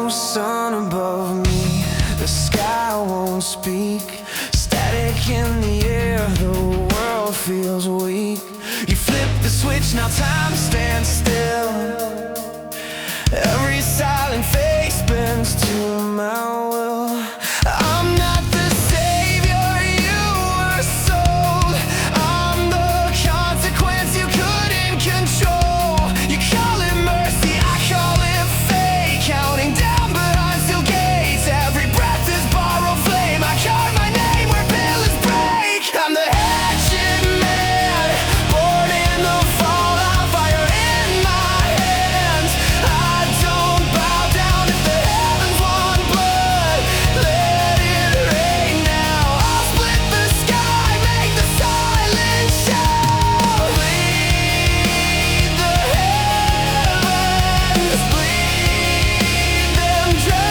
no sun above me, the sky won't speak. Static in the air, the world feels weak. You flip the switch, now time stands still. Every silent face bends to my will. I'm not the savior you were sold. I'm the consequence you couldn't control. You call it mercy, I call it fate. Counting down behind steel gates. Every breath is borrowed flame. I carve my name where pillars break. I'm the Hatchetman, born in the fallout, fire in my hands. I don't bow down if the heavens want blood. Let it rain now. I'll split the sky, make the silence shout. Bleed the heavens, bleed them dry.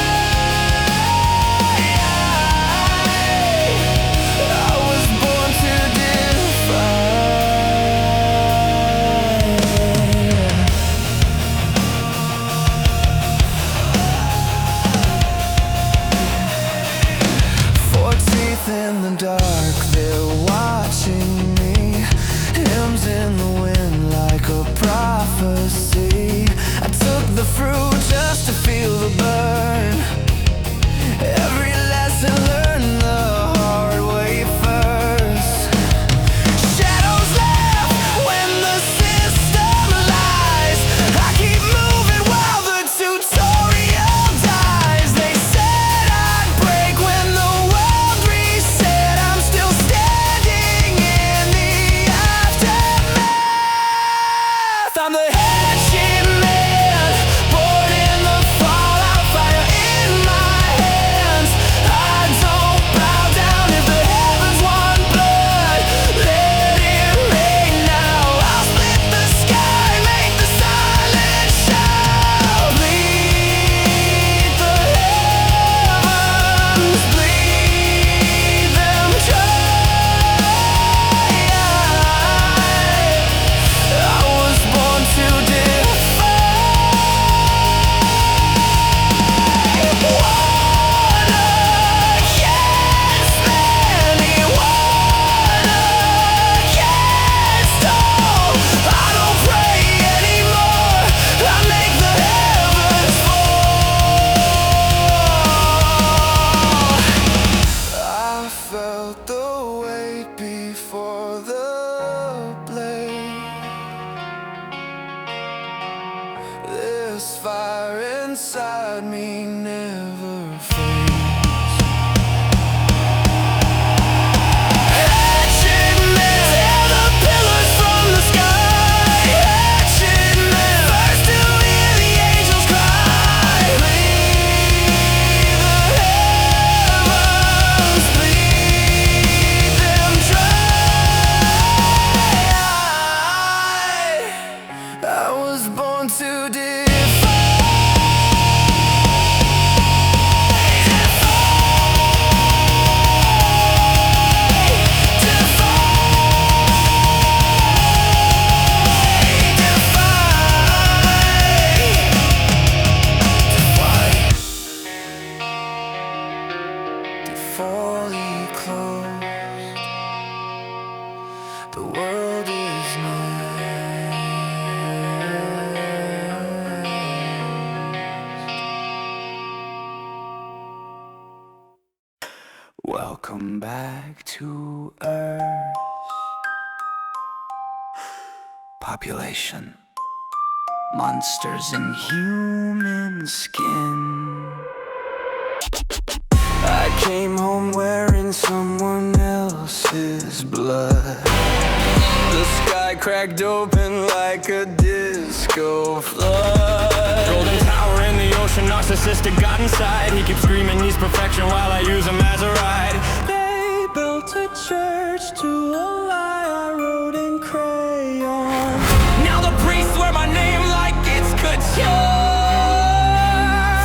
I was born to defy. 14th in the dark, they're watching me. Hymns in the wind like a prophecy. I took the fruit just to feel the burn. Every lesson learned the hard way first. Shadows laugh when the system lies. I keep moving while the tutorial dies. They said I'd break when the world reset. I'm still standing in the aftermath. I'm the Hatchetman, born in the fallout, fire in my hands. I don't bow down if the heavens want blood. Let it rain now. I'll split the sky, make the silence shout. Bleed the heavens, bleed them dry. I was born to defy. One against many, one against all. I don't pray anymore, I make the heavens fall. I felt the weight before the blade. This fire inside me never fades. Hatchetman, tear the pillars from the sky. Hatchetman, first to hear the angels cry. Bleed the heavens, bleed them dry. I was born to defy. Fully closed, the world is mine. Welcome back to Earth. Population, monsters in human skin. I came home wearing someone else's blood. The sky cracked open like a disco flood. Golden tower in the ocean, narcissistic got inside. He keeps screaming he's perfection while I use him as a ride. They built a church to a lie I wrote in crayon. Now the priests wear my name like it's couture.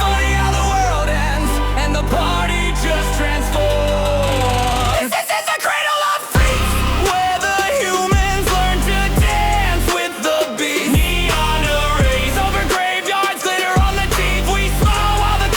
Funny how the world ends and the party just transforms. This is the Cradle of Freaks, where the humans learn to dance with the beast. Neon arrays over graveyards, glitter on the teeth. We smile while the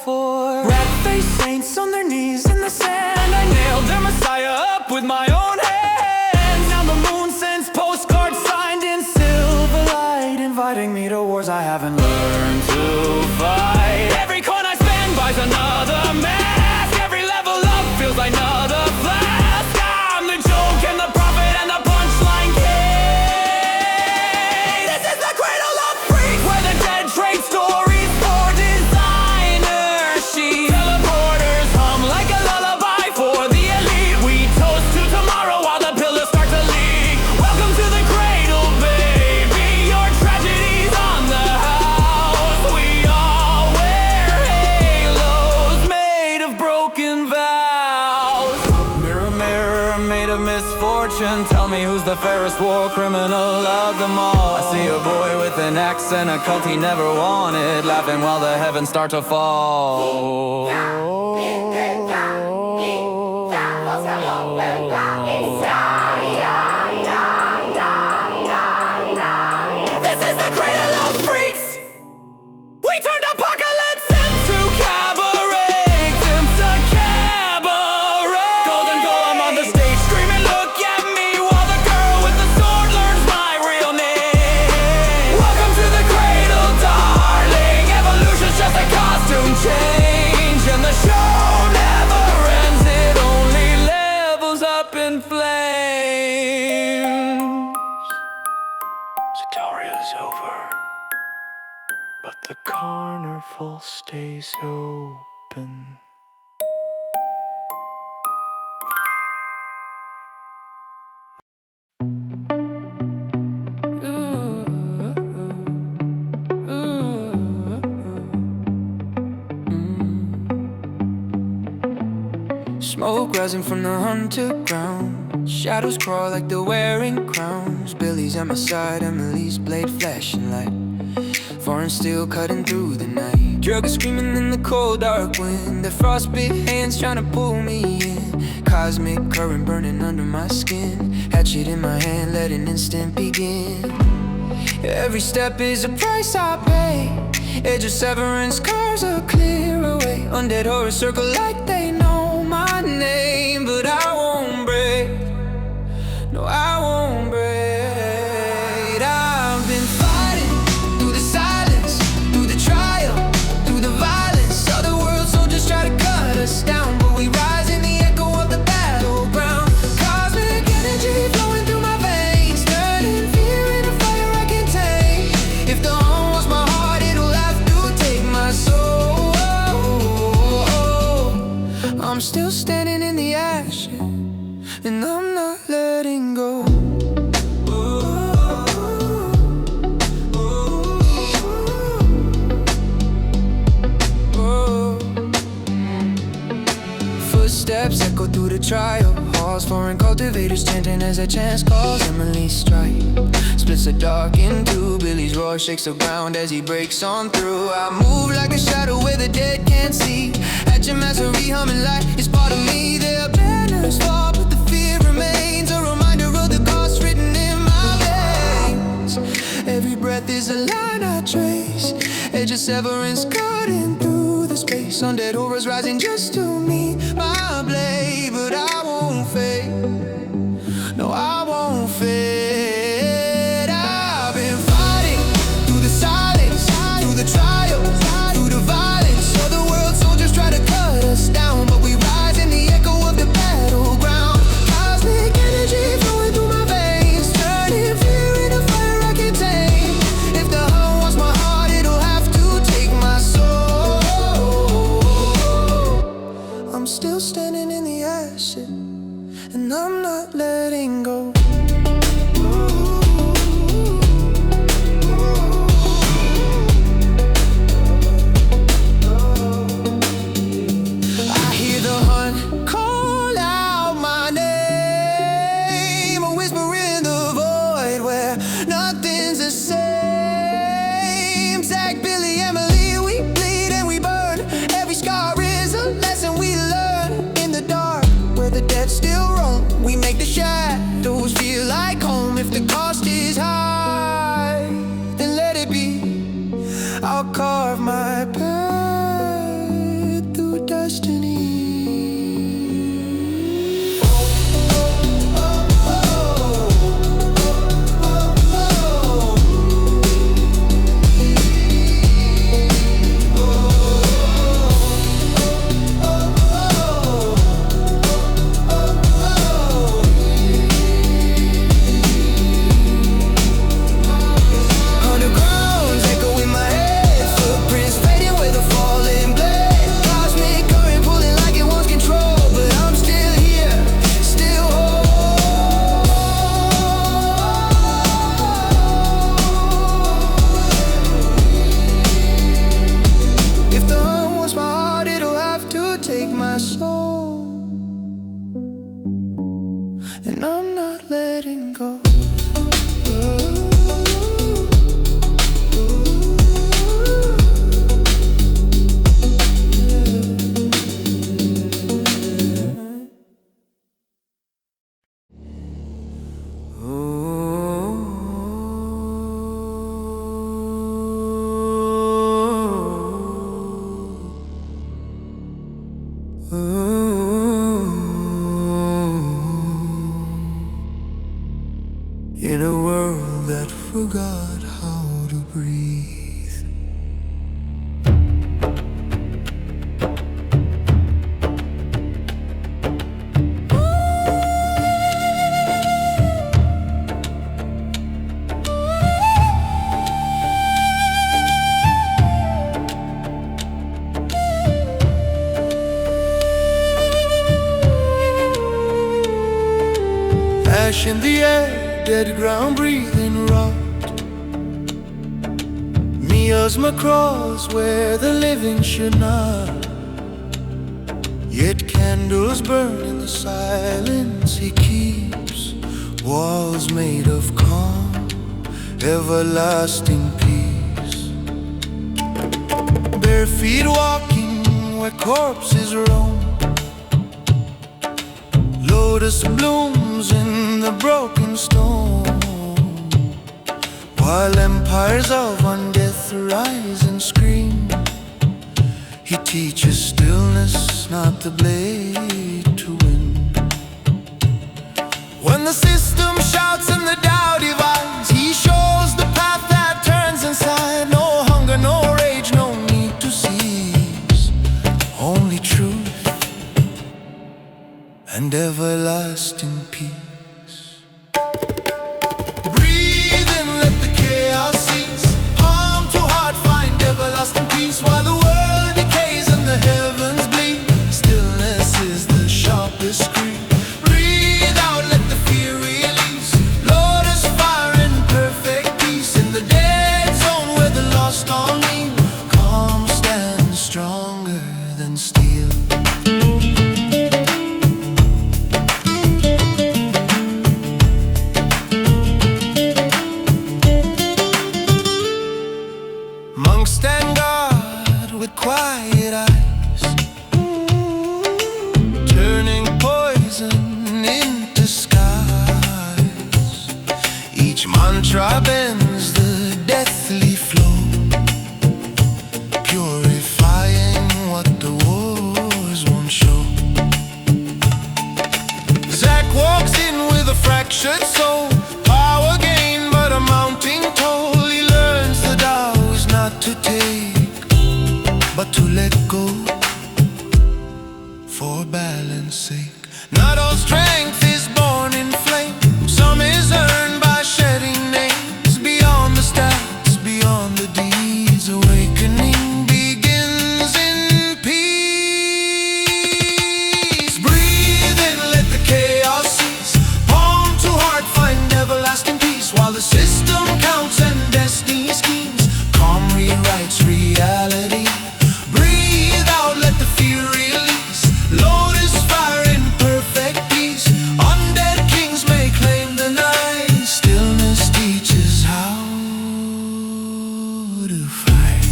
for. Rat-faced saints on their knees in the sand. I nailed their messiah up with my own hands. Now the moon sends postcards signed in silver light, inviting me to wars I haven't learned to fight. Every coin I spend buys another mask. Every level up feels like another flask. I'm the joke and the prophet and the punchline king. This is the Cradle of Freaks, where the dead trade stories for designer sheets. Teleporters hum like a lullaby for the elite. We toast to tomorrow while the pillars start to leak. Welcome to the cradle, baby. Your tragedy's on the house. We all wear halos made of broken vows. Mirror, mirror, made of misfortune, tell me who's the fairest war criminal of them all. I see a boy with an axe and a cult he never wanted, laughing while the heavens start to fall. This is the Cradle of Freaks! We turned apocalypse into cabaret, into cabaret. Golden golem on the stage screaming, look at me, while the girl with the sword learns my real name. Welcome to the cradle, darling. Evolution's just a costume change, and the show never ends. It only levels up in flames. Tutorial's over, but the carnival stays open. Smoke rising from the haunted ground. Shadows crawl like they're wearing crowns. Billy's at my side, Emily's blade flashing light. Foreign steel cutting through the night. Draugr screaming in the cold dark wind. The frostbit hands trying to pull me in. Cosmic current burning under my skin. Hatchet in my hand, let an instant begin. Every step is a price I pay. Edge of severance, cars are clear away. Undead horror circle like they know my name. But I won't break, no I won't break. I've been fighting through the silence, through the trial, through the violence. Other world soldiers try to cut us down, but we rise in the echo of the battleground. Cosmic energy flowing through my veins, turning fear into fire I can tame. If the home was my heart, it'll have to take my soul. I'm still standing in the ashes, and I'm not letting go. Footsteps echo through the trial halls. Foreign cultivators chanting as a chance calls. Emily's strike splits the dark in two. Billy's roar shakes the ground as he breaks on through. I move like a shadow where the dead can't see. Hatchetman's a rehumming light is part of me. Their banners fall, but the fear remains. A reminder of the cost written in my veins. Every breath is a line I trace. Edge of severance cutting through the space. Undead horrors rising just to meet my blade. But I won't fade, no I won't fade. I've been fighting through the silence, through the trials, through the violence. Other world soldiers try to cut us down, but we rise in the echo of the battleground. Cosmic energy flowing through my veins, turning fear into fire I can tame. If the hunt wants my heart, it'll have to take my soul. I'm still standing in the ashes, and I'm letting go. In a world that forgot how to breathe, ash in the air, dead ground breathing rot. Miasma crawls where the living should not. Yet candles burn in the silence he keeps. Walls made of calm, everlasting peace. Bare feet walking where corpses roam. Lotus blooms in the broken stone, while empires of undeath rise and scream. He teaches stillness, not the blade to win. When the system shouts and the Tao divides, he shows the path that turns inside. No hunger, no rage, no need to cease. Only truth and everlasting peace. Breathe in, let the chaos cease. Palm to heart, find everlasting peace. While the world decays and the heavens bleed, stillness is the sharpest scream. Breathe out, let the fear release. Lotus fire in perfect peace. In the dead zone where the lost all mean, calm stands stronger than steel. Monks stand guard with quiet eyes, turning poison into skies. Each mantra bends the deathly flow, purifying what the wars won't show. Zack walks in with a fractured soul, power gain but a mounting toll. He learns the Tao is not to take, but to let go for balance sake. Not all strength is born in flame, some is earned by shedding names. Beyond the stats, beyond the deeds, awakening begins in peace. Breathe in, let the chaos cease. Palm to heart, find everlasting peace. While the system counts and destiny schemes, calm rewrites reality. Breathe out, let the fear release. Lotus fire in perfect peace. Undead kings may claim the night. Stillness teaches how to fight.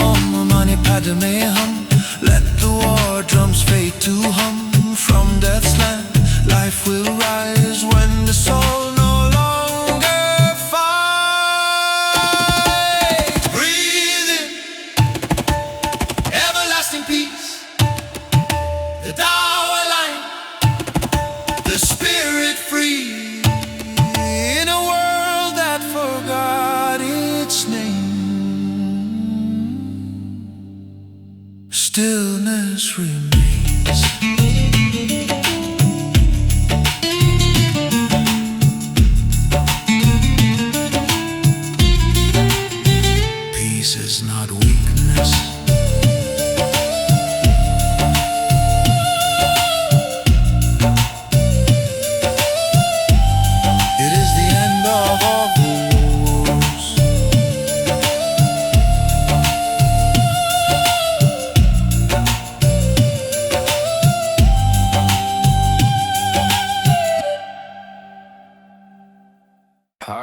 Om Mani Padme Hum. Let the war drums fade to hum. From death's land, life will rise when the soul no longer fights. Breathe in, everlasting peace. The Tao align, the spirit free. In a world that forgot its name, stillness remains. Peace is not weakness. It is the end of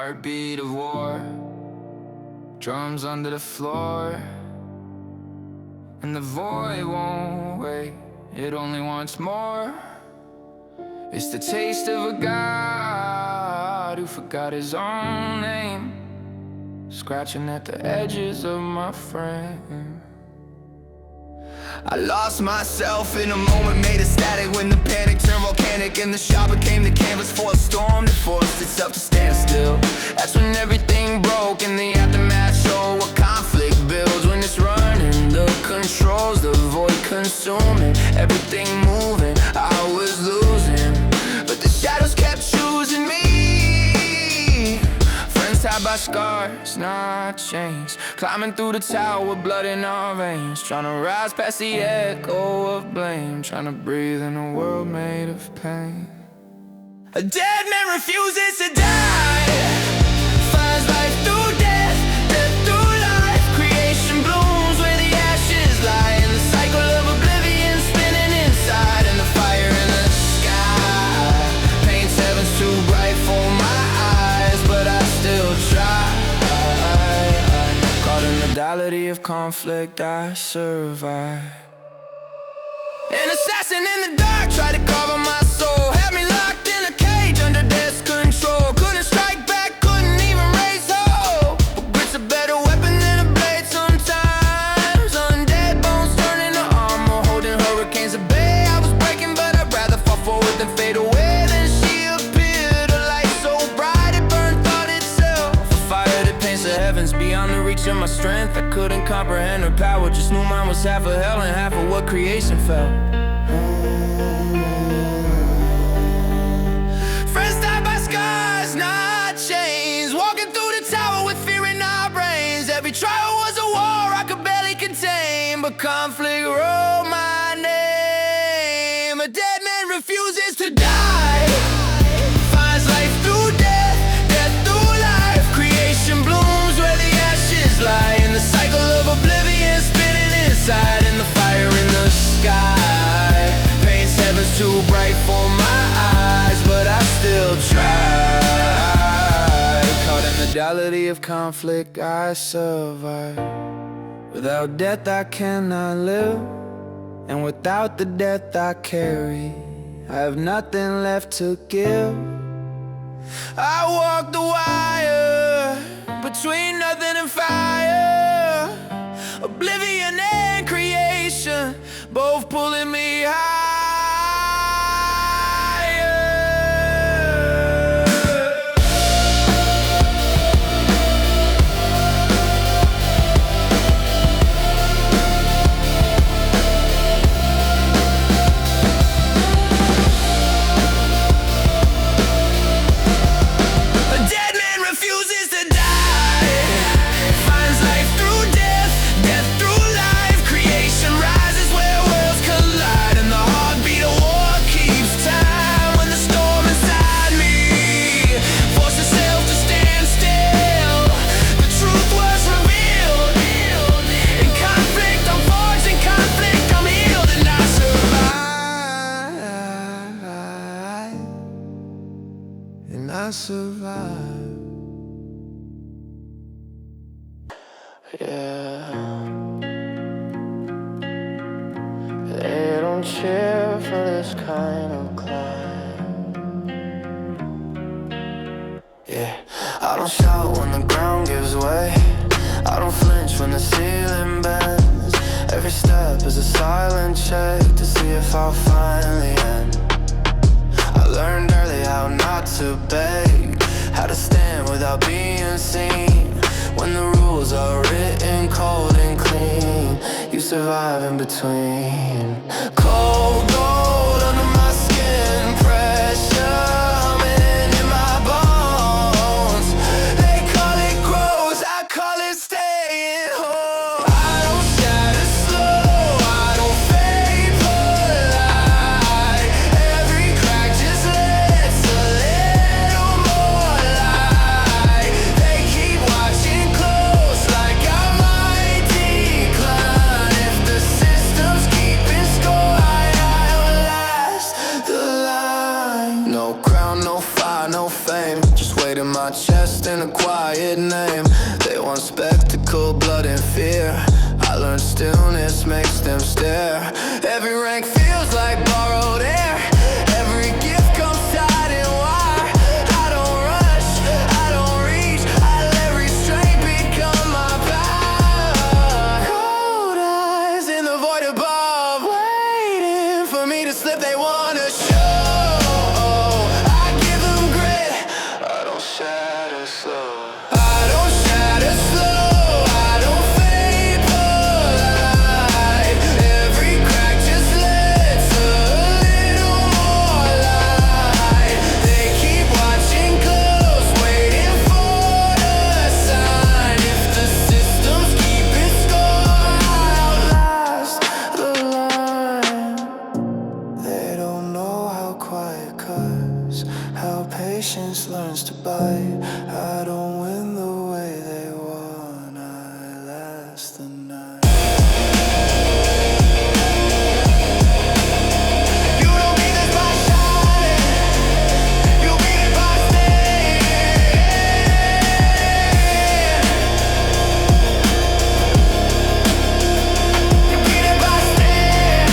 heartbeat of war. Drums under the floor, and the void won't wait, it only wants more. It's the taste of a god who forgot his own name, scratching at the edges of my frame. I lost myself in a moment, made of static when the panic turned volcanic, and the shot became the canvas for a storm that forced itself to stand still. That's when everything broke, and the aftermath showed what conflict builds when it's running the controls, the void consuming everything moving. I was losing, but the shadows kept choosing me. Friends tied by scars, not chains, climbing through the tower with blood in our veins, trying to rise past the echo of blame, trying to breathe in a world made of pain. A dead man refuses to die, finds life through death, death through life. Creation blooms where the ashes lie, in the cycle of oblivion spinning inside, and the fire in the sky paints heavens too bright for my eyes, but I still try. Caught in the duality of conflict, I survive. An assassin in the dark tried to carve on my soul, had me locked in a cage under death's control. Couldn't strike back, couldn't even raise hope, but grit's a better weapon than a blade sometimes. Undead bones turning to armor, holding hurricanes at bay. I was breaking, but I'd rather fall forward than fade away. Then she appeared, a light so bright it burned thought itself, a fire that paints the heavens beyond the reach of my strength. I couldn't comprehend her power, just knew mine was half of hell and half of what creation felt. Friends tied by scars, not chains, walking through the tower with fear in our brains. Every trial was a war I could barely contain, but conflict wrote my name. A dead man refuses to die, finds life through death, death through life. Creation blooms where the ashes lie, in the cycle of oblivion spinning inside, and the fire in the sky paints heavens too bright for my eyes, but I still try. Caught in the duality of conflict, I survive. Without death I cannot live, and without the death I carry, I have nothing left to give. I walk the wire between nothing and fire, oblivion and creation both pulling me higher. A dead man refuses to die, finds life through death, death through life. Creation rises where worlds collide, and the heartbeat of war keeps time. When the storm inside me forced itself to stand still, the truth was revealed. In conflict I'm forged, in conflict I'm healed, and I survive. And I survive. Yeah. They don't cheer for this kind of climb. Yeah. I don't shout when the ground gives way, I don't flinch when the ceiling bends. Every step is a silent check to see if I'll finally end. I learned early how not to beg, how to stand without being seen. When the rules are written cold and clean, you survive in between. Cold gold under my skin, pressure humming in my bones. They call it growth, I call it staying home. I don't shatter slow, I don't fade polite. Every crack just lets a little more light. They keep watching close like I might decline. If the system's keeping score, in a quiet name. They want spectacle, blood and fear. I learned stillness makes them stare. Every rank feels like borrowed air. Every gift comes tied in wire. I don't rush, I don't reach. I let restraint become my power. Cold eyes in the void above, waiting for me to slip. They wanna show. I give them grit. I don't shatter slow. I don't shatter slow. I don't fade polite. Every crack just lets a little more light. They keep watching close, waiting for the sign. If the system's keeping score, I outlast the line. They don't know how quiet cuts, how patience learns to bite. I don't win the way they want, I last the night. You don't beat this by shouting, you beat it by staying. You beat it by staying.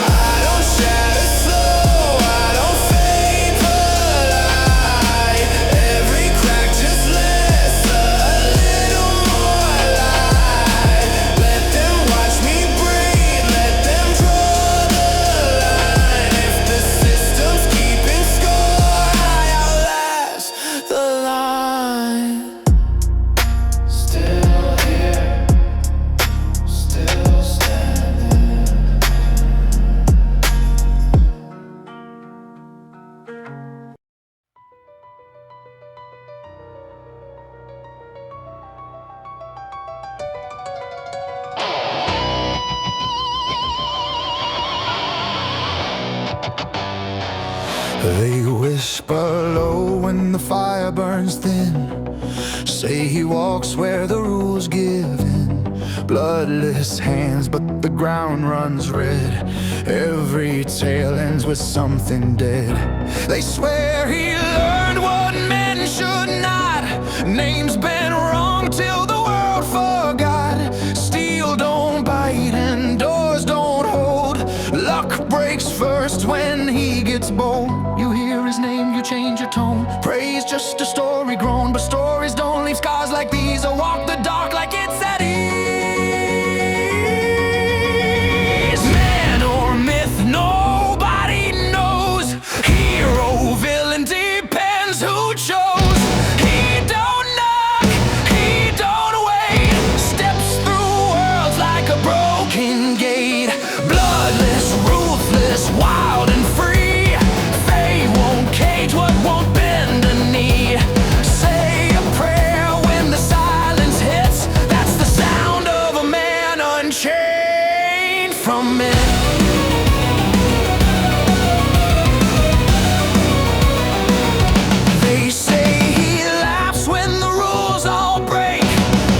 I don't shatter slow, I don't fade polite. Every crack just lets a little more light. Let them watch me breathe, let them draw the line. If the system's keeping score, I outlast the line. Still here, still standing. They whisper low when the fire burns thin. Say he walks where the rules give in. Bloodless hands, but the ground runs red. Every tale ends with something dead. They swear he learned what men should not. Names been wrong till the world forgot. Steel don't bite and doors don't hold. Luck breaks first when he gets bold. You hear his name, you change your tone. Praise just a story grown, but stories don't leave scars like these. I walk the dark like it's at ease. Man or myth, nobody knows. Hero, villain, depends who chose. He don't knock, he don't wait. Steps through worlds like a broken gate. Bloodless, ruthless, wild and free. Fate won't cage what won't bend a knee. Say a prayer when the silence hits. That's the sound of a man unchained from it. They say he laughs when the rules all break.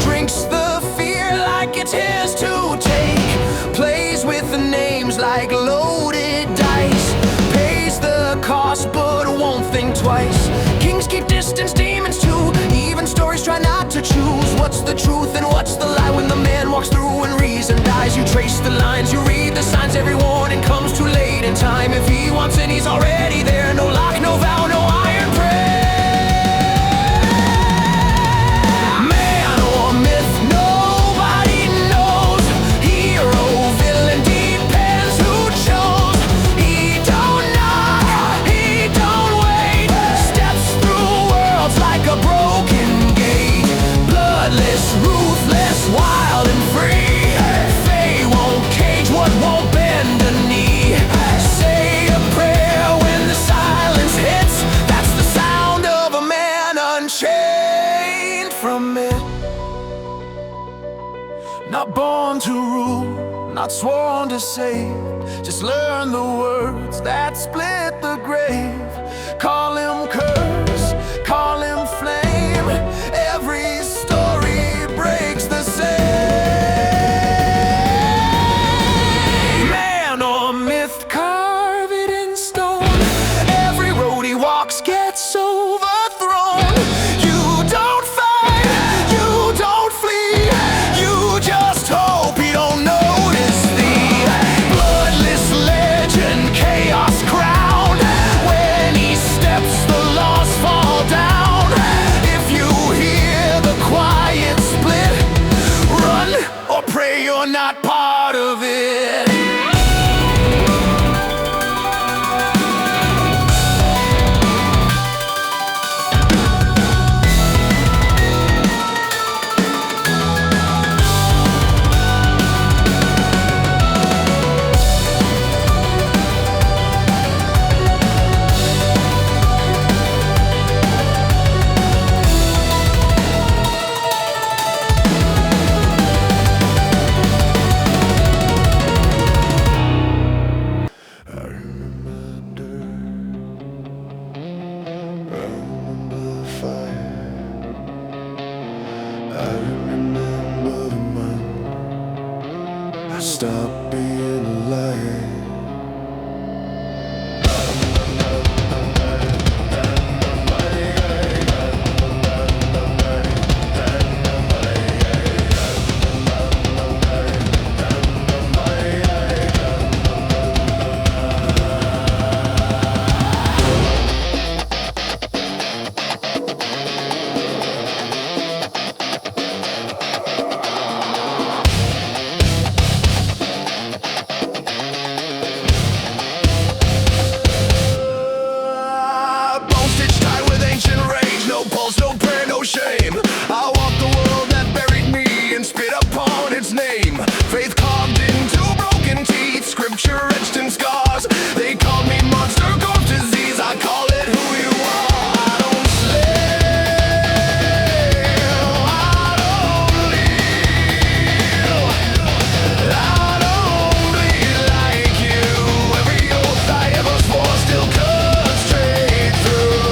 Drinks the fear like it's his to take. Plays with the names like loaded dice. Pays the cost but won't think twice. Kings keep distance, demons too. Even stories try not to choose. What's the truth and what's the lie? When the man walks through and reason dies. You trace the lines, you read the signs. Every warning comes too late in time. If he wants in, he's already there. No lock, no vow, no iron prayer. Man or myth, nobody knows. Hero, villain, depends who chose. He don't knock, he don't wait. Steps through worlds like a broken gate. Bloodless, ruthless, wild and free. Fate won't cage what won't bend a knee. Say a prayer when the silence hits. That's the sound of a man unchained from it. Not born to rule, not sworn to save. Just learn the words that split the grave. Call him curse, call him flame. Every story breaks the same. Man or myth, carve it in stone. Every you're not part of it. Stop being alive. Shame. I walk the world that buried me and spit upon its name. Faith carved into broken teeth, scripture etched in scars. They call me monster, corpse disease. I call it who you are. I don't slay, I don't leave, I don't bleed like you. Every oath I ever swore still cuts straight through.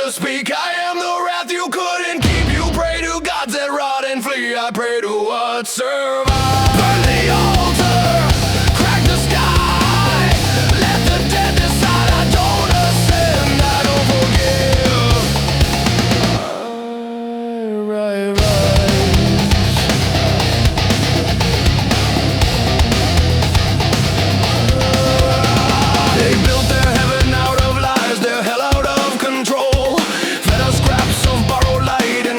Speak, I am the wrath you couldn't keep. You pray to gods that rot and flee. I pray to what survives. Burn the altar, crack the sky. Let the dead decide. I don't ascend, I don't forgive. I rise. They built their heaven out of lies, their hell out of control.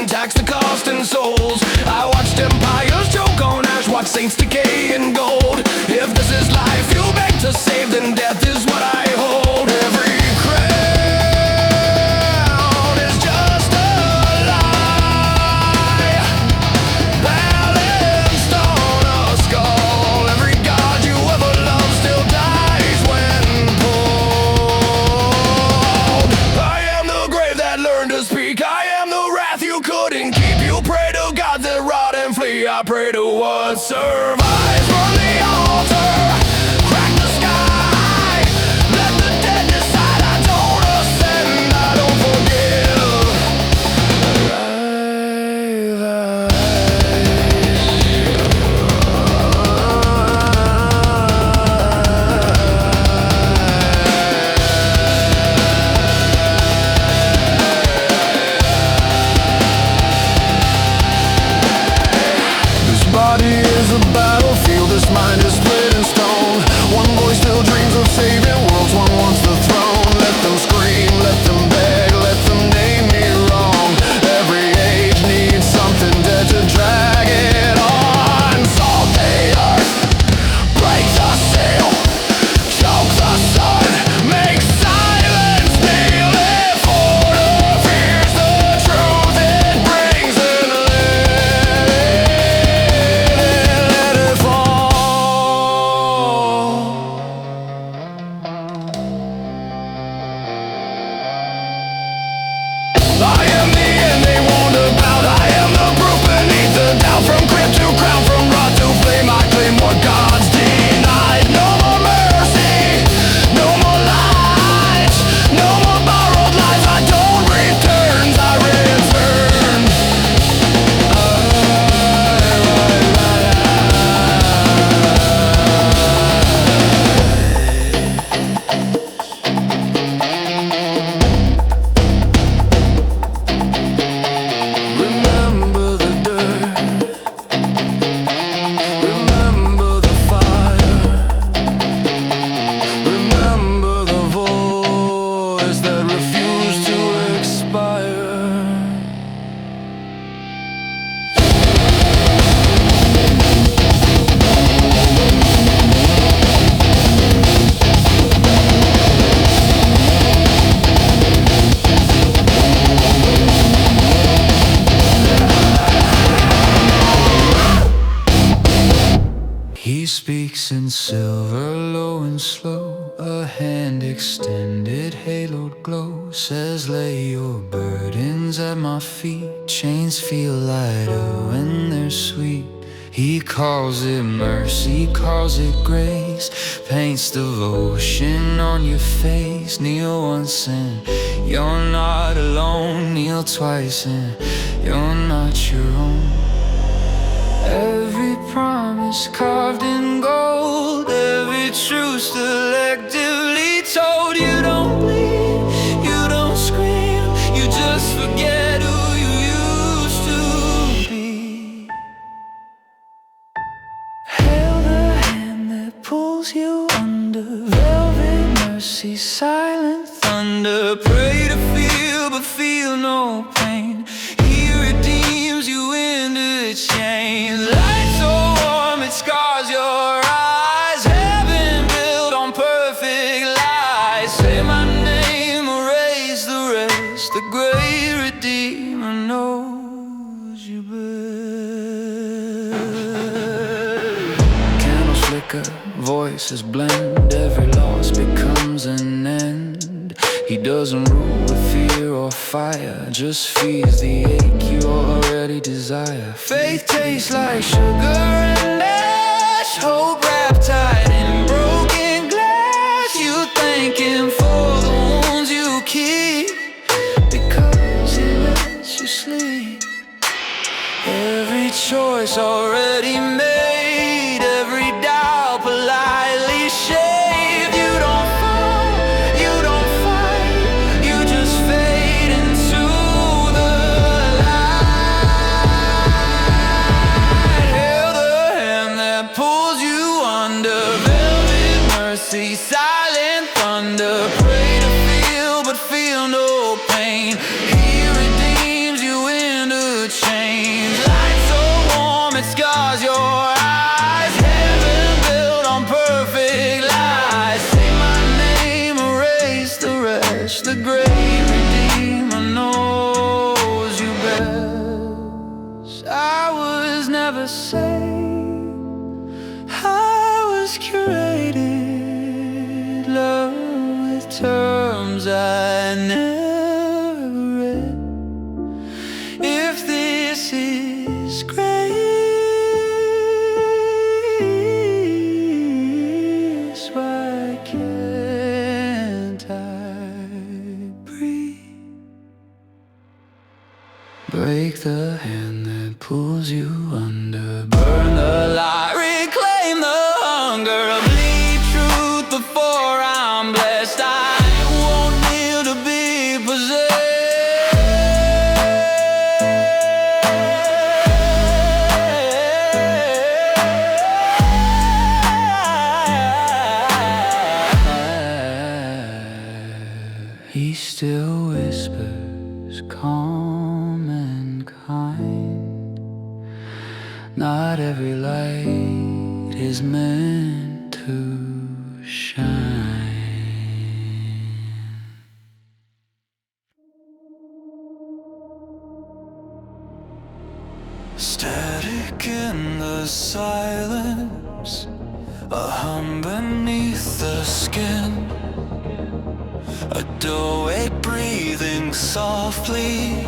Tax the cost in souls. I watched empires choke on ash, watch saints decay in gold. If this is life you beg to save, then death is what I hold. Every crown is just a lie, balanced on a skull. Every god you ever loved still dies when pulled. I am the grave that learned to speak. I am the wrath you couldn't keep. You pray to gods that rot and flee. I pray to what survives. From the altar, crack the sky. Let the dead decide. I don't ascend, I don't forgive. Body is a battlefield. Peace and silver, low and slow, a hand extended, haloed glow, says lay your burdens at my feet. Chains feel lighter when they're sweet. He calls it mercy, calls it grace, paints devotion on your face. Kneel once and you're not alone, kneel twice and you're not your own. Every promise carved in gold, every truth selectively told. You don't bleed, you don't scream, you just forget who you used to be. Hail the hand that pulls you under, velvet mercy, silent thunder. Pray to feel but feel no pain. He redeems you into chains. Light so warm it scars your eyes. Heaven built on perfect lies. Say my name, erase the rest. The great Redeemer knows you best. Candles flicker, voices blend. Every loss becomes an end. He doesn't rule with fear or fire, just feeds the ache you already desire. Faith tastes like sugar and ash, hope wrapped tight in broken glass. You thank him for the wounds you keep, because he lets you sleep. Every choice already made, every doubt politely shaved. You don't fall, you don't fight, you just fade into the light. Hail the hand that pulls you under, velvet mercy, silent thunder. Pray to feel but feel no pain. He redeems you into chains. Light so warm it scars your eyes. Heaven built on perfect lies. Say my name, erase the rest. The great Redeemer knows you best. I was never saved, I was curated. Love with terms I never read. If this is grace, why can't I breathe? Break the hand that pulls you under, burn the light, reclaim the hunger. Bleed truth before I'm blessed. I won't kneel to be possessed. He still whispers, calm and kind. Not every light is meant to shine. Static in the silence, a hum beneath the skin. A doorway breathing softly.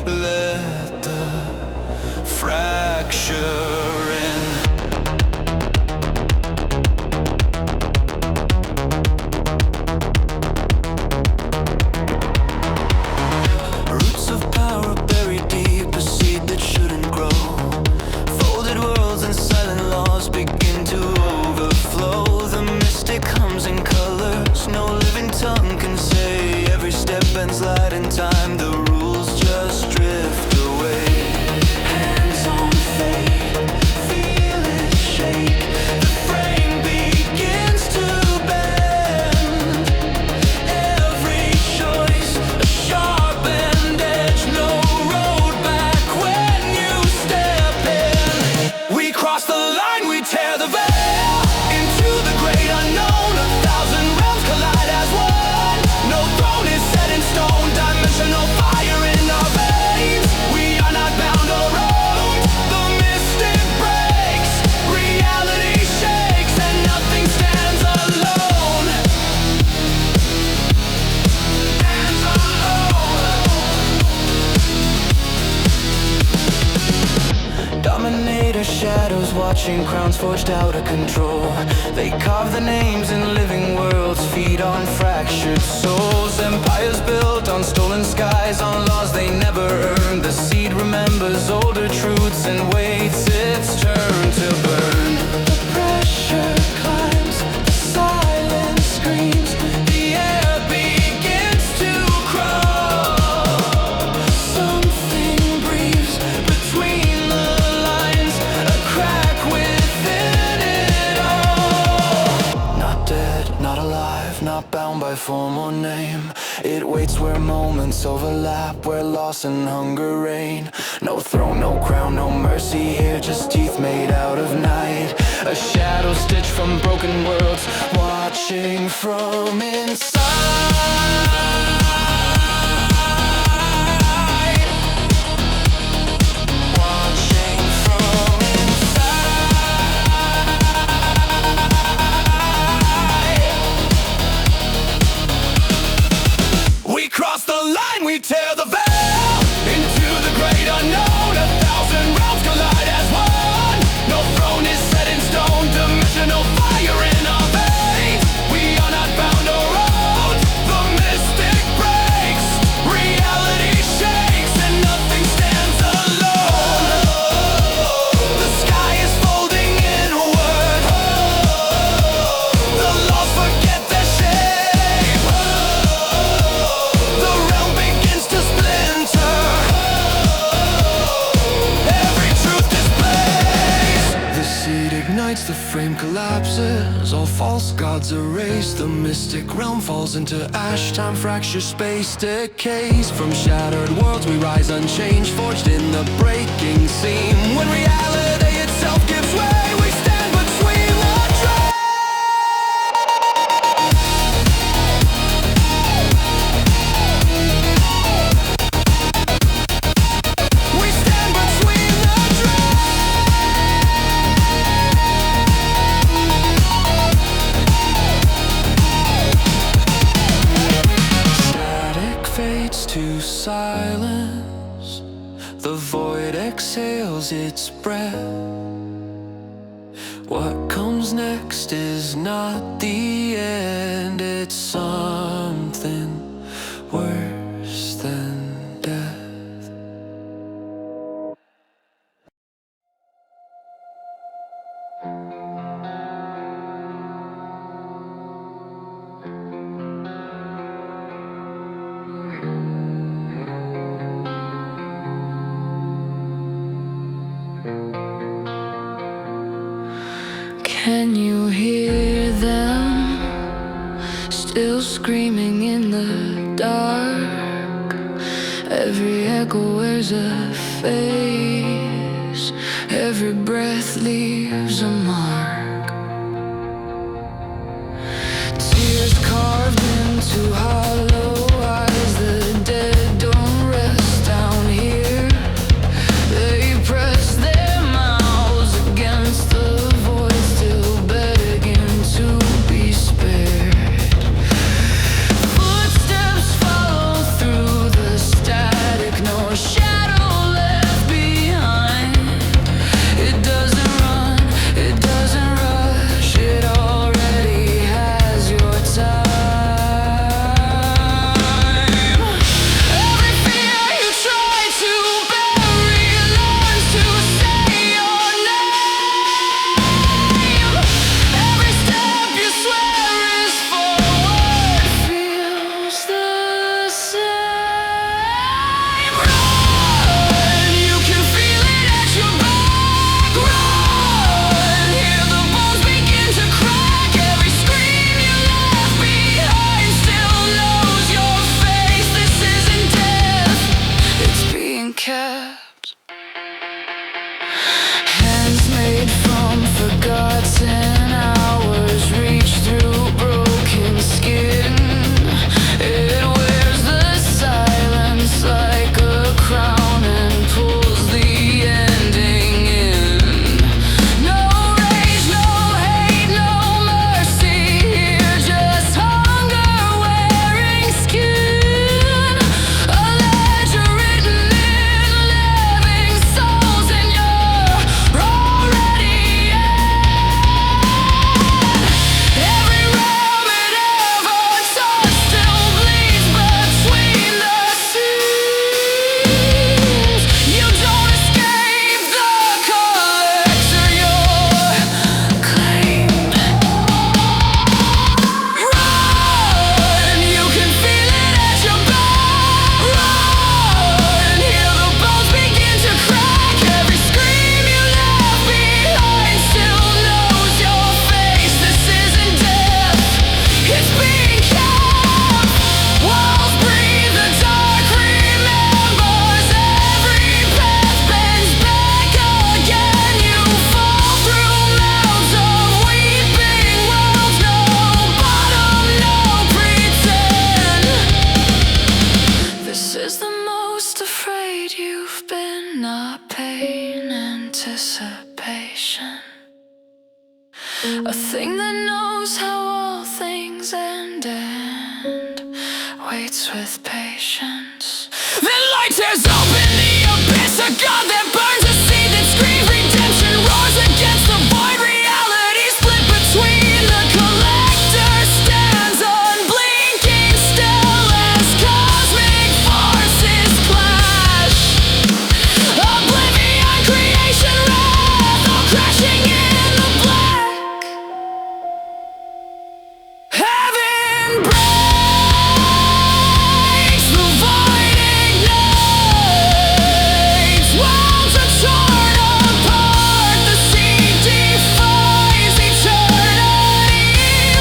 Let the fracture in. Roots of power buried deep, a seed that shouldn't grow. Folded worlds and silent laws begin to overflow. The mystic hums in colors, no living tongue can say. Every step bends light in time, the rules are shadows watching crowns forged out of control. They carve the names in living worlds, feed on fractured souls. Empires built on stolen skies, on laws they never earned. The seed remembers older truths and waits its turn to burn. The pressure climbs, the silence screams, the air begins to crawl. Something breathes between the lines, a crack within it all. Not dead, not alive, not bound by form or name. It waits where moments overlap, where loss and hunger reign. No throne, no crown, no mercy here, just teeth made out of night. A shadow stitched from broken worlds, watching from inside. Watching from inside. We cross the line, we tear the veil into the great unknown. 1,000 realms collide as one. No throne is set in stone. Dimensional fire in our veins. We are not bound or owned. The mystic breaks. Reality shakes and nothing stands alone. The sky is folding inward. The laws forget their shape. The realm begins to splinter. Every truth displays. The seed ignites, the frame collapses. All false gods erased. The mystic realm falls into ash. Time fractures, space decays. From shattered worlds we rise unchanged, forged in the breaking seam. When reality itself gives way, we stand between the tracks. We stand between the static fades to silence. The void exhales its breath. What comes next is not the end, it's something worse than death. Can you hear them still screaming in the dark? Every echo wears a face, every breath leaves a mark. Tears carved into hollow eyes, the dead don't rest down here. They press their mouths against the void, still begging to be spared. Footsteps follow through the static, no shadow left behind. It doesn't run, it doesn't you've been a pain anticipation, a thing that knows how all things end and waits with patience. Then light tears open the abyss, a god that burns, a seed that screams redemption, roars against the void. Reality split between the collector stands unblinking still as cosmic forces clash. Oblivion, creation, wrath, all crashing in the black. Heaven breaks, the void ignites, worlds are torn apart, the sea defies eternity.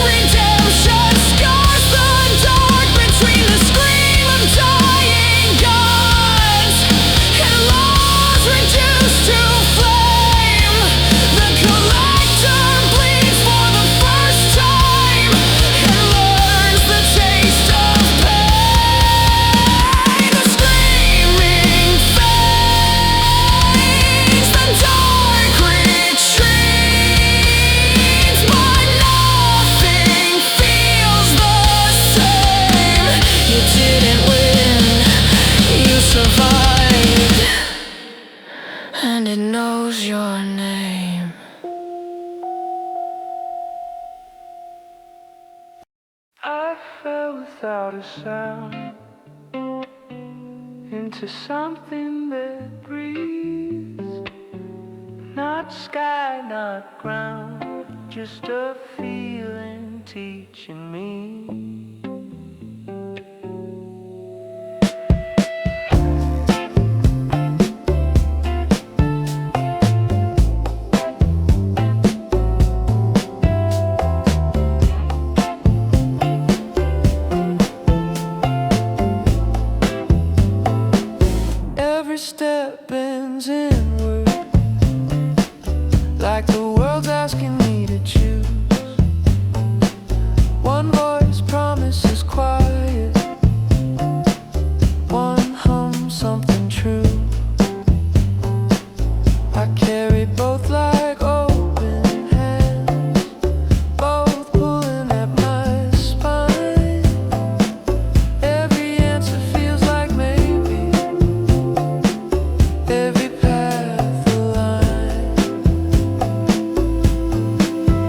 Redemption scars the dark between the scream of dying gods and laws reduced to flame. The collector bleeds for the first time and learns the taste of pain. The screaming fades, the dark retreats, but nothing feels the same. You didn't win, you survived, and it knows your name. I fell without a sound into something that breathes. Not sky, not ground, just a feeling teaching me. Every step bends inward, like the world's asking me to choose. One voice promises quiet, one hums something true. I carry both like open hands, both pulling at my spine. Every answer feels like maybe, every path aligned.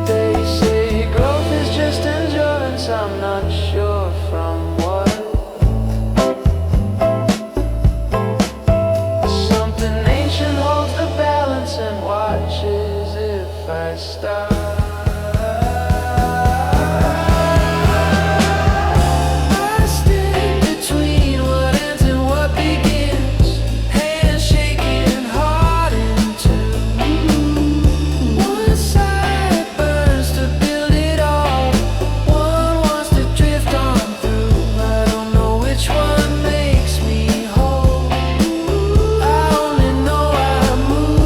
They say growth is just endurance, I'm not sure from what. Something ancient holds the balance and watches if I stop. I stand between what ends and what begins, hands shaking, heart in two. One side burns to build it all, one wants to drift on through. I don't know which one makes me whole, I only know I move.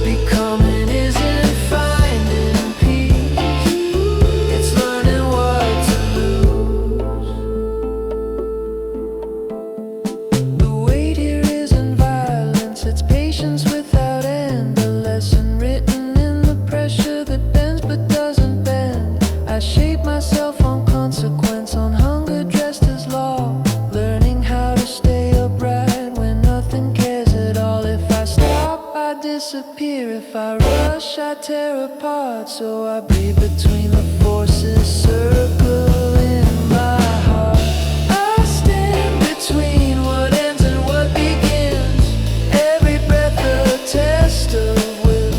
Becoming isn't finding peace, it's learning what to lose. The weight here isn't violence, it's patience without end. A lesson written in the pressure that bends but doesn't bend. I shape myself on consequence, on hunger dressed as law. Learning how to stay upright when nothing cares at all. If I stop, I disappear. If I rush, I tear apart. So I breathe between the forces, circle in my heart. I stand between what ends and what begins, every breath a test of will.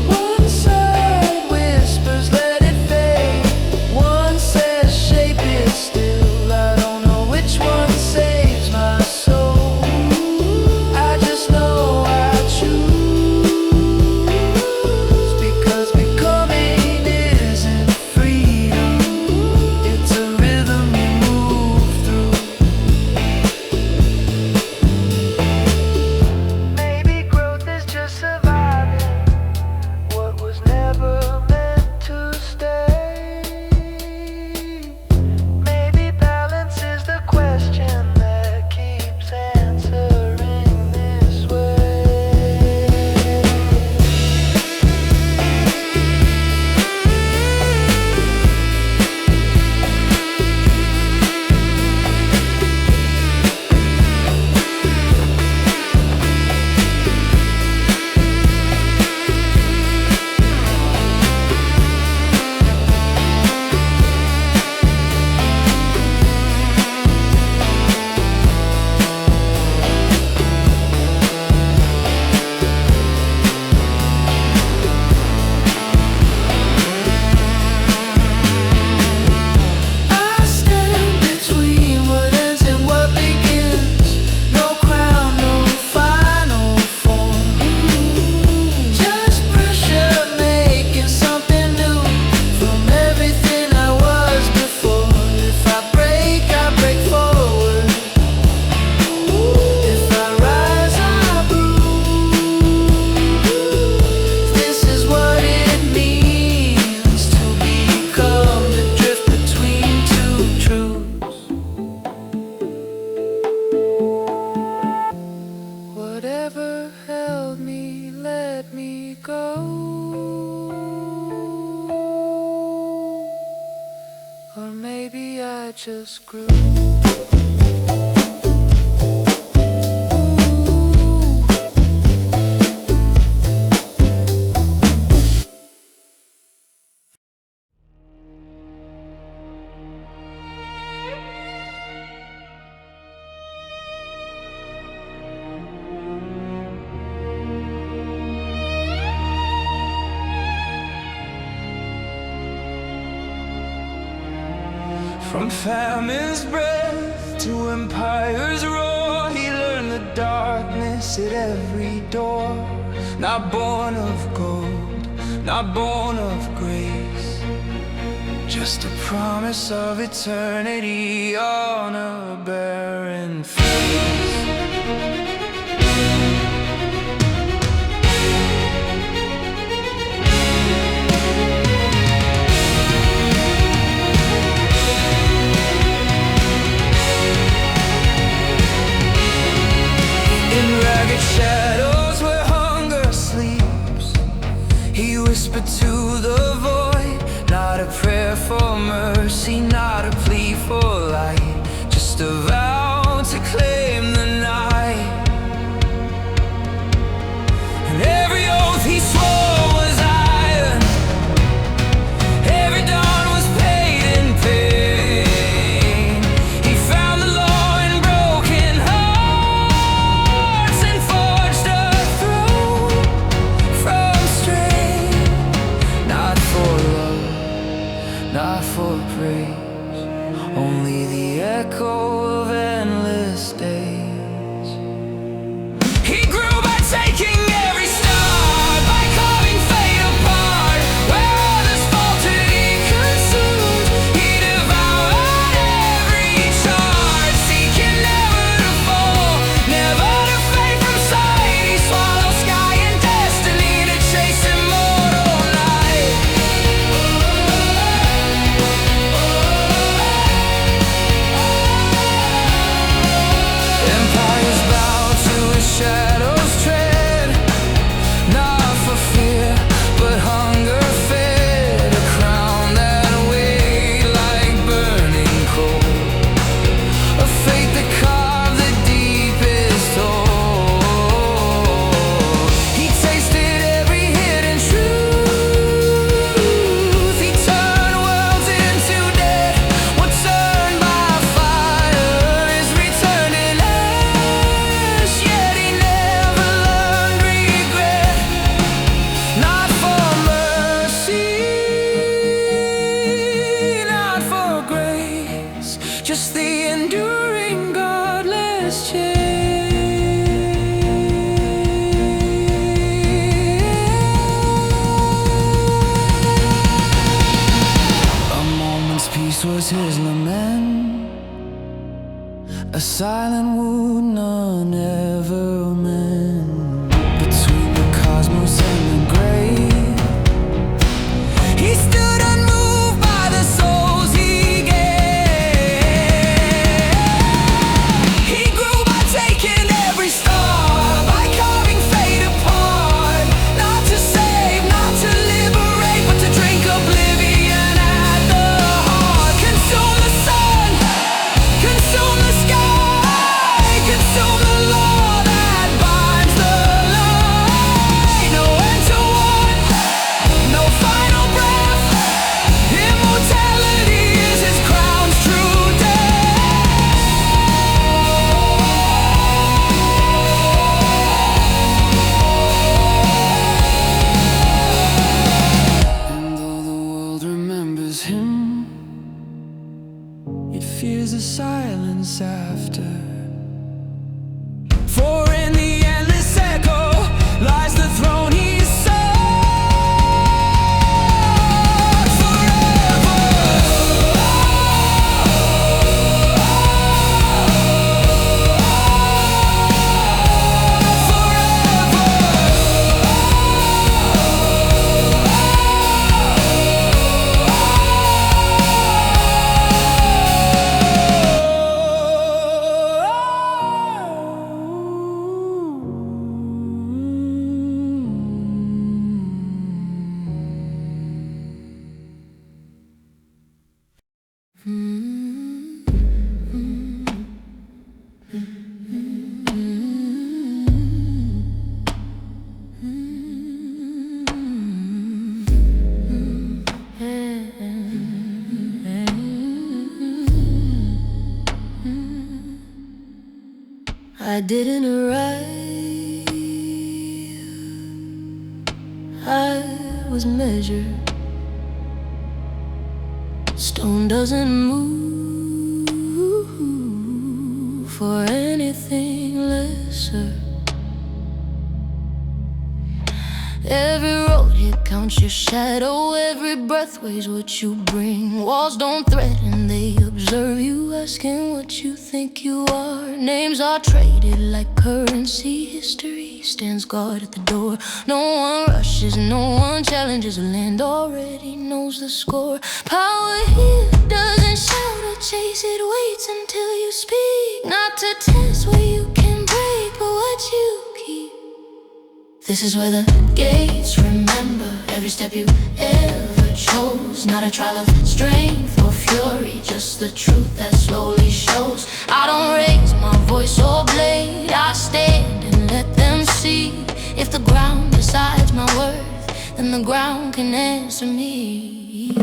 One side whispers, let it fade, one says, shape it still. I don't know which one saves my soul, I just know I choose. Because becoming isn't freedom. just grew. From famine's breath to empire's roar, he learned the darkness at every door. Not born of gold, not born of grace, just a promise of eternity on a barren face. Shadows where hunger sleeps, he whispered to the void, not a prayer for mercy, not a plea for light, just a vow to claim the night. And every oath he swore was iron, every dawn was paid in pain. He found the law in broken hearts and forged a throne from strain. Not for love, not for praise, only the echo of endless days. He grew by taking every star, by carving fate apart. Where others faltered, he consumed. He devoured every charge, seeking never to fall, never to fade from sight. He swallowed sky and destiny to chase immortal night. Empires bow to his shadow's tread, not for fear, but hunger fed. A crown that weighed like burning coal, a fate that carved the deepest hole. He tasted every hidden truth, he turned worlds into dead. What's earned by fire is returned in ash, yet he never learned regret. Not for mercy, not for grace, just the enduring godless chain. A moment's peace was his lament, a silent wound none ever meant. Between the cosmos and the grave, he stood unmoved by the souls he gave. He grew by taking every star, by carving fate apart. Not to save, not to liberate, but to drink oblivion at the heart. Consume the sun, consume the sky, consume the law that I didn't arrive, I was measured. Stone doesn't move for anything lesser. Every road here counts your shadow. Every breath weighs what you bring. Walls don't threaten, they observe you, asking what you think you are. Names are traded like currency. History stands guard at the door. No one rushes, no one challenges. The land already knows the score. Power here doesn't shout or chase, it waits until you speak. Not to test what you can break, but what you keep. This is where the gates remember every step you ever chose. Not a trial of strength or fury, just the truth that slowly shows. I don't raise my voice or blade, I stand and let them see. If the ground decides my worth, then the ground can answer me.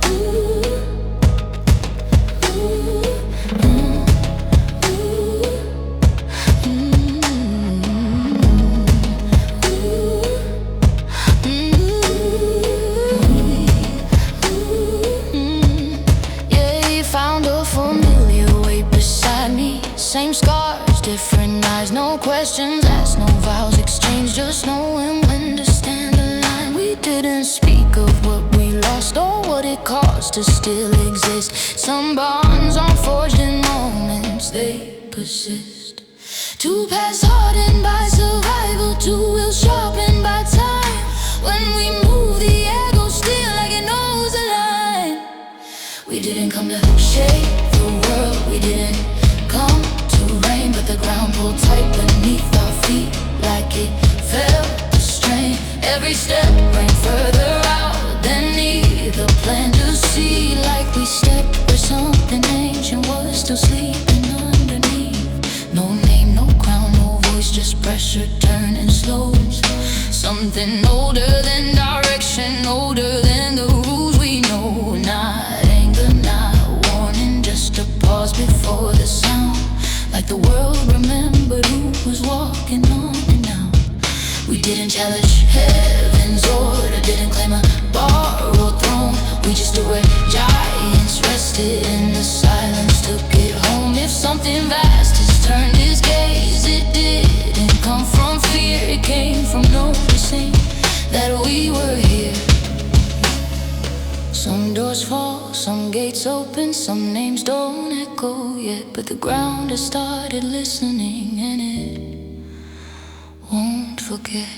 Ooh, ooh. Same scars, different eyes, no questions asked, no vows exchanged, just knowing when to stand aligned. We didn't speak of what we lost or what it cost to still exist. Some bonds aren't forged in moments, they persist. Two paths hardened by survival, two wheels sharpened by time. When we move, the air goes still like it knows the line. We didn't come to shake the world, we didn't come to rain, but the ground pulled tight beneath our feet like it felt the strain. Every step bring further out than either plan to see. Like we stepped where something ancient was still sleeping underneath. No name, no crown, no voice, just pressure turning slows. Something older than direction, older than the rules we know. Not anger, not warning, just a pause before the sound. Like the world remembered who was walking on it now. We didn't challenge heaven's order, didn't claim a borrowed throne. We just stood where giants rested in the silence, took it home. If something vast has turned its gaze, it didn't come from fear, it came from noticing that we were here. Some doors fall, some gates open, some names don't echo yet, but the ground has started listening and it won't forget.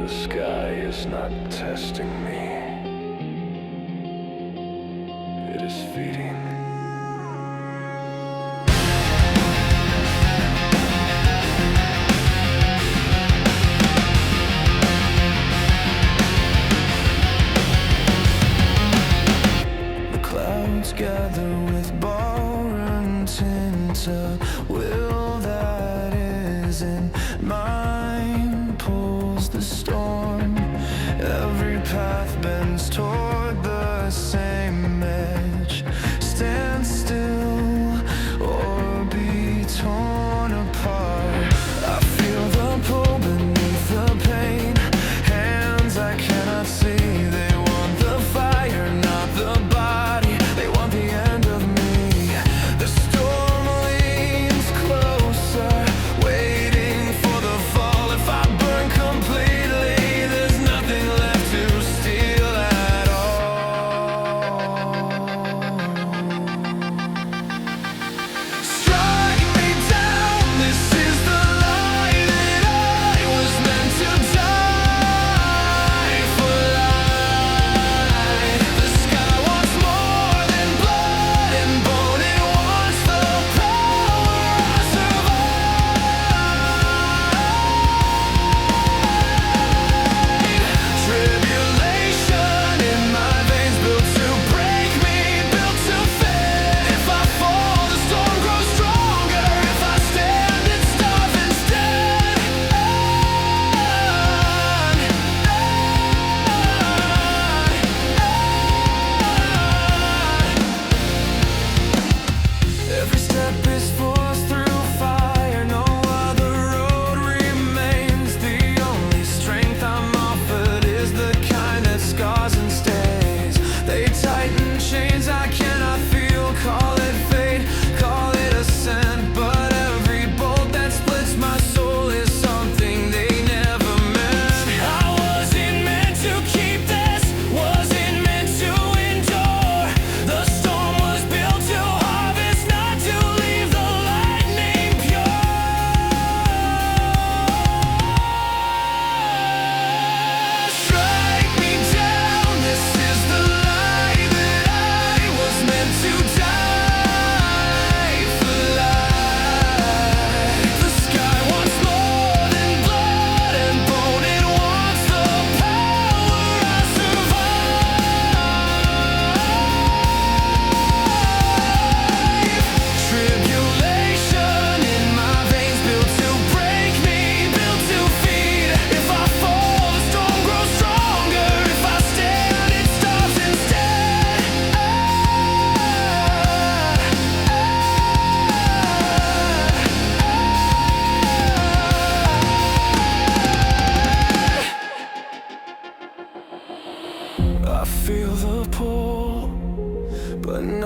The sky is not testing me. It is feeding. The clouds gather with ballroom tint, a will that isn't mine pulls the storm. Every path bends toward the same edge. Stand still or be torn apart. I feel the pull beneath the pain. Hands I cannot see. They want the fire, not the body. They want the end of me. The storm leans close.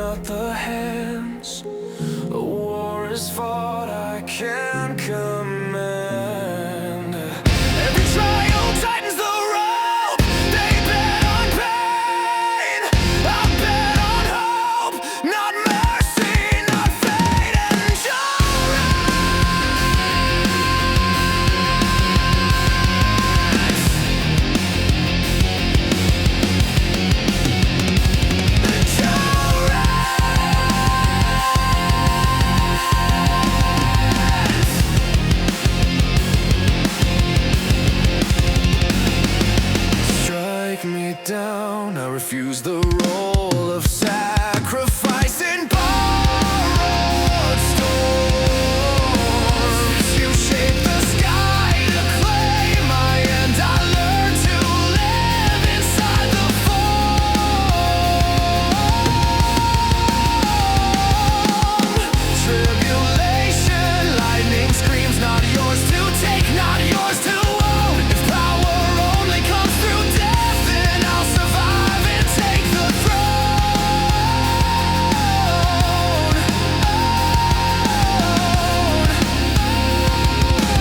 not the hands. The war is fought, I can command. Every trial tightens the rope. They bet on pain, I bet on hope. Not mercy, not fate, me down, I refuse the role of sacrifice in borrowed storms. You shape the sky to claim my end. I learned to live inside the form. Tribulation lightning screams, not yours to take, not yours to own. If power only comes through death, then I'll survive and take the throne.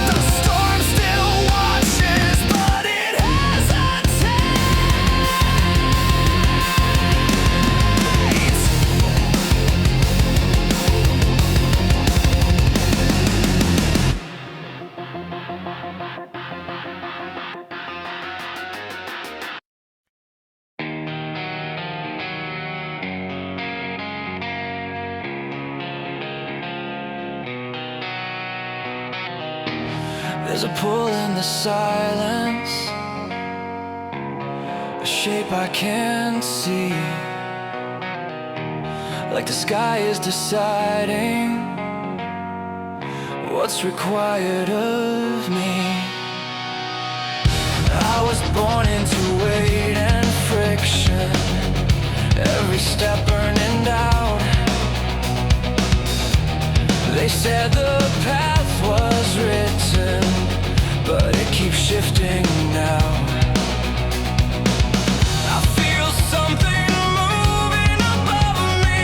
The storm still watches, but it hesitates. There's a pull in the silence, a shape I can't see, like the sky is deciding what's required of me. I was born into weight and friction, every step burning out. They said the path was written, but it keeps shifting now. I feel something moving above me,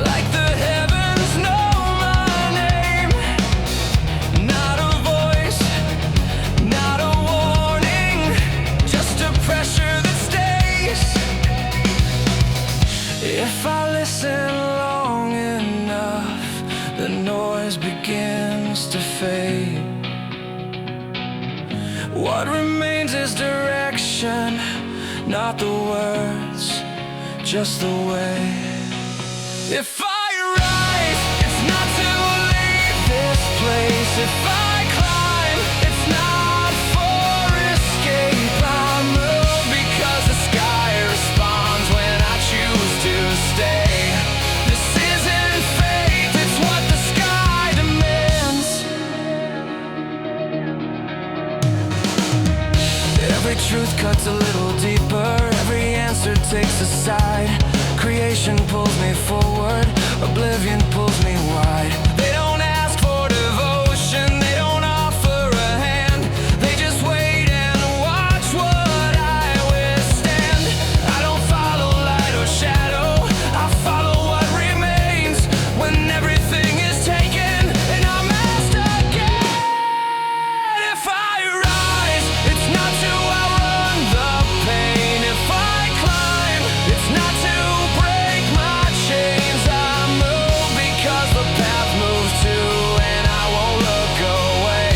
like the heavens know my name. Not a voice, not a warning, just a pressure that stays. If I listen long enough, the noise begins to fade. What remains is direction, not the words, just the way. If I rise, it's not to leave this place. If I climb, it's not for escape. I move because the sky responds when I choose to stay. This isn't fate, it's what the sky demands. Every truth cuts a little deeper, every answer takes a side. Creation pulls me forward, oblivion pulls me wide. They don't ask for devotion, they don't offer a hand. They just wait and watch what I withstand. I don't follow light or shadow, I follow what remains. When everything is taken and I'm asked again. If I rise, it's not to outrun the pain. If I climb, it's not to break my chains. I move because the path moves too, and I won't look away.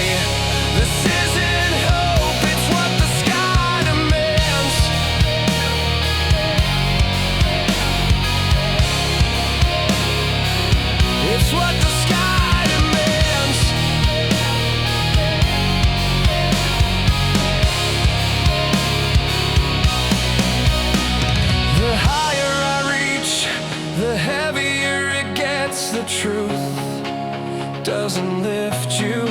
This isn't hope, it's what the sky demands. It's what the sky demands. The higher I reach, the heavier it gets. The truth doesn't lift you,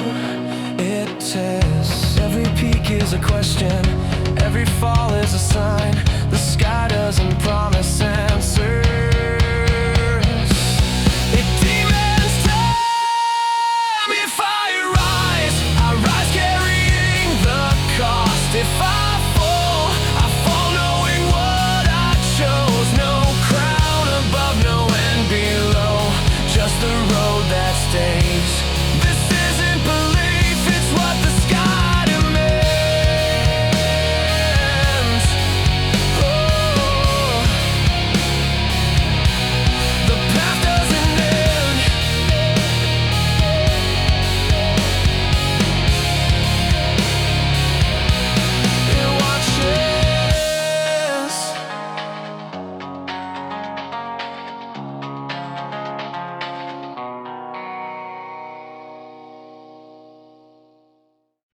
it tests. Every peak is a question, every fall is a sign. The sky doesn't promise answers,